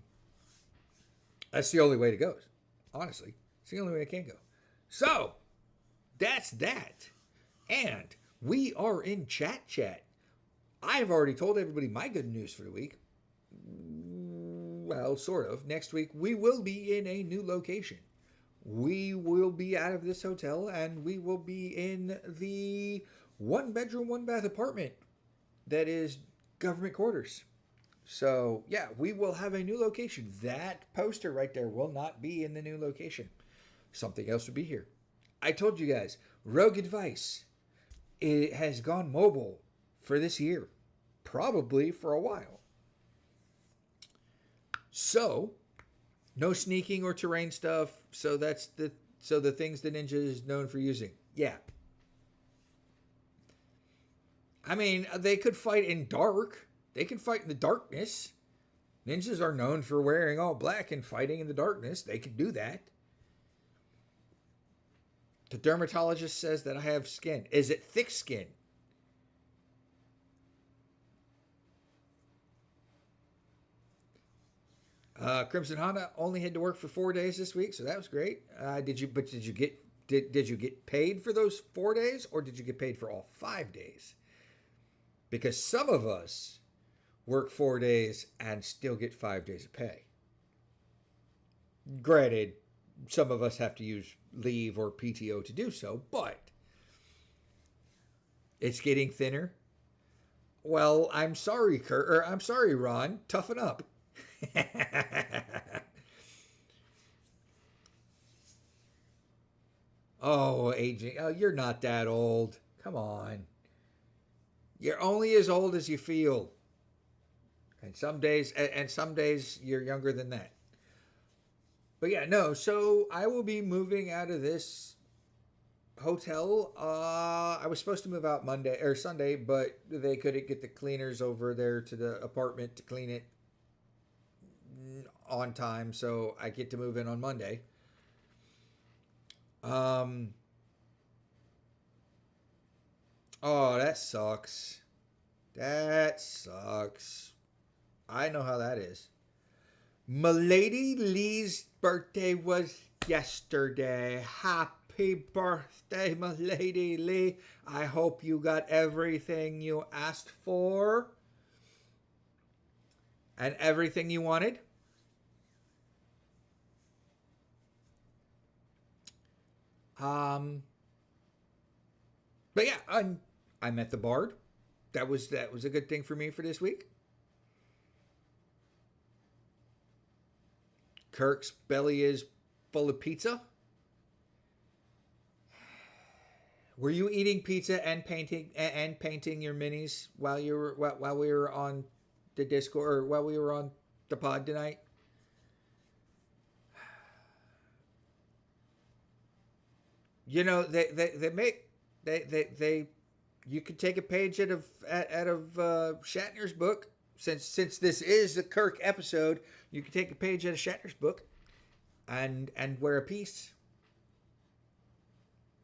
the only way it goes. Honestly, it's the only way it can go. So that's that. And we are in chat. I've already told everybody my good news for the week. Well, sort of. Next week, we will be in a new location. We will be out of this hotel, and we will be in the 1-bedroom, 1-bath apartment that is government quarters. So, yeah, we will have a new location. That poster right there will not be in the new location. Something else will be here. I told you guys, Rogue Advice, it has gone mobile for this year. Probably for a while. So, no sneaking or terrain stuff. So the things the ninja is known for using. Yeah. I mean, they could fight in dark. They can fight in the darkness. Ninjas are known for wearing all black and fighting in the darkness. They can do that. The dermatologist says that I have skin. Is it thick skin? Crimson Honda only had to work for 4 days this week, so that was great. Did you get paid for those 4 days, or did you get paid for all 5 days? Because some of us work 4 days and still get 5 days of pay. Granted, some of us have to use leave or PTO to do so, but it's getting thinner. Well, I'm sorry, Kirk, or I'm sorry, Ron. Toughen up. Oh, aging. Oh, you're not that old. Come on. You're only as old as you feel. And some days you're younger than that. But yeah, no. So I will be moving out of this hotel. I was supposed to move out Monday or Sunday, but they couldn't get the cleaners over there to the apartment to clean it on time, so I get to move in on Monday. Oh, that sucks. That sucks. I know how that is. Milady Lee's birthday was yesterday. Happy birthday, Milady Lee. I hope you got everything you asked for and everything you wanted. But yeah, I met the Bard. That was a good thing for me for this week. Kirk's belly is full of pizza. Were you eating pizza and painting your minis while we were on the Discord, or while we were on the pod tonight? You know, they you could take a page out of Shatner's book. Since this is the Kirk episode, you could take a page out of Shatner's book and wear a piece.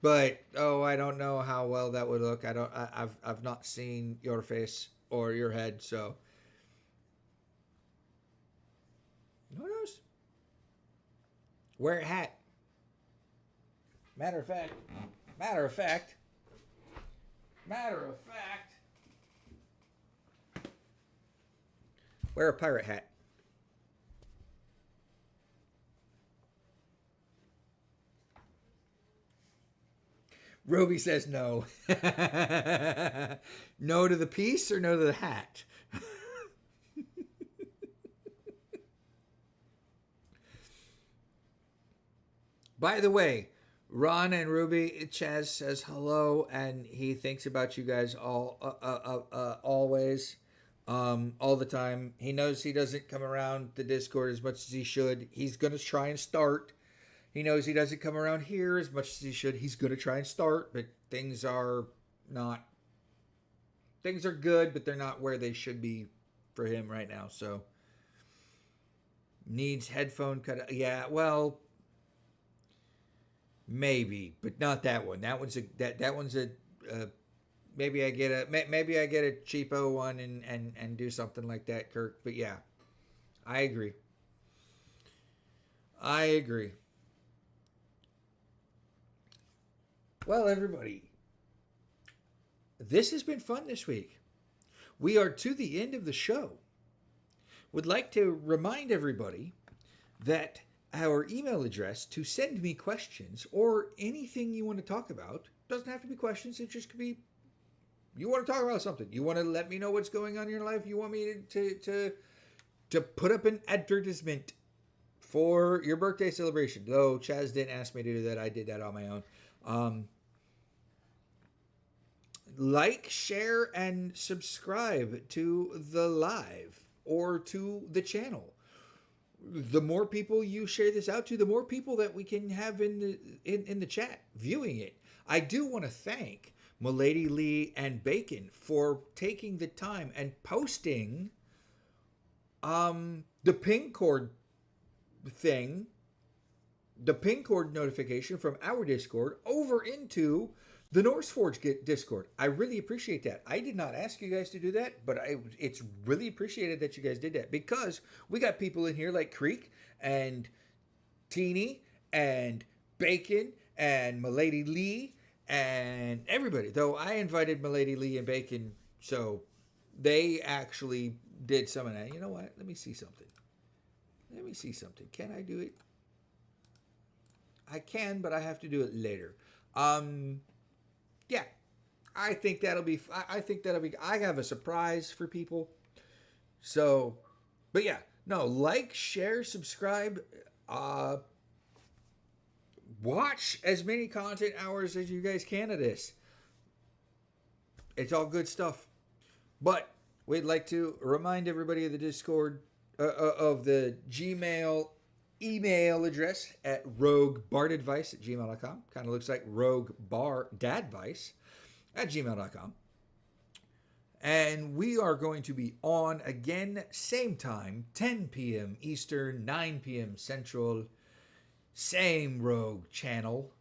But I don't know how well that would look. I've not seen your face or your head, so who knows? Wear a hat. Matter of fact, wear a pirate hat. Roby says no. No to the piece or no to the hat? By the way, Ron and Ruby, Chaz says hello, and he thinks about you guys all always, all the time. He knows he doesn't come around the Discord as much as he should. He's going to try and start. He knows he doesn't come around here as much as he should. He's going to try and start, but things are good, but they're not where they should be for him right now. So needs headphone cut. Yeah, well, maybe, but not that one. That one's a maybe I get a cheapo one and do something like that, Kirk. But yeah, I agree. Well, everybody, this has been fun this week. We are to the end of the show. Would like to remind everybody that our email address to send me questions or anything you want to talk about doesn't have to be questions. It just could be, you want to talk about something. You want to let me know what's going on in your life. You want me to put up an advertisement for your birthday celebration. Though Chaz didn't ask me to do that. I did that on my own. Like, share, and subscribe to the live or to the channel. The more people you share this out to, the more people that we can have in the chat viewing it. I do want to thank Milady Lee and Bacon for taking the time and posting the ping cord thing, the ping cord notification from our Discord over into the Norseforge Discord. I really appreciate that. I did not ask you guys to do that, but it's really appreciated that you guys did that, because we got people in here like Creek and Teeny and Bacon and Milady Lee and everybody. Though I invited Milady Lee and Bacon, so they actually did some of that. You know what? Let me see something. Can I do it? I can, but I have to do it later. Yeah, I think that'll be. I have a surprise for people. So, but yeah, no, like, share, subscribe, watch as many content hours as you guys can of this. It's all good stuff. But we'd like to remind everybody of the Discord, of the Gmail email address at roguebardadvice@gmail.com. Kind of looks like roguebardadvice@gmail.com. And we are going to be on again, same time, 10 p.m. Eastern, 9 p.m. Central. Same rogue channel,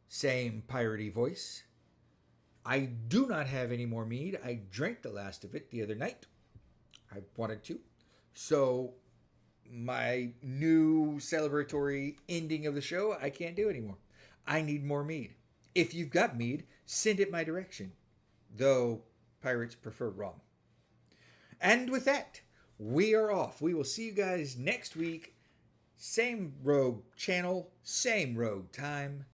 same piratey voice. I do not have any more mead. I drank the last of it the other night. I wanted to. So my new celebratory ending of the show, I can't do anymore. I need more mead. If you've got mead, send it my direction. Though pirates prefer rum. And with that, we are off. We will see you guys next week. Same rogue channel, same rogue time.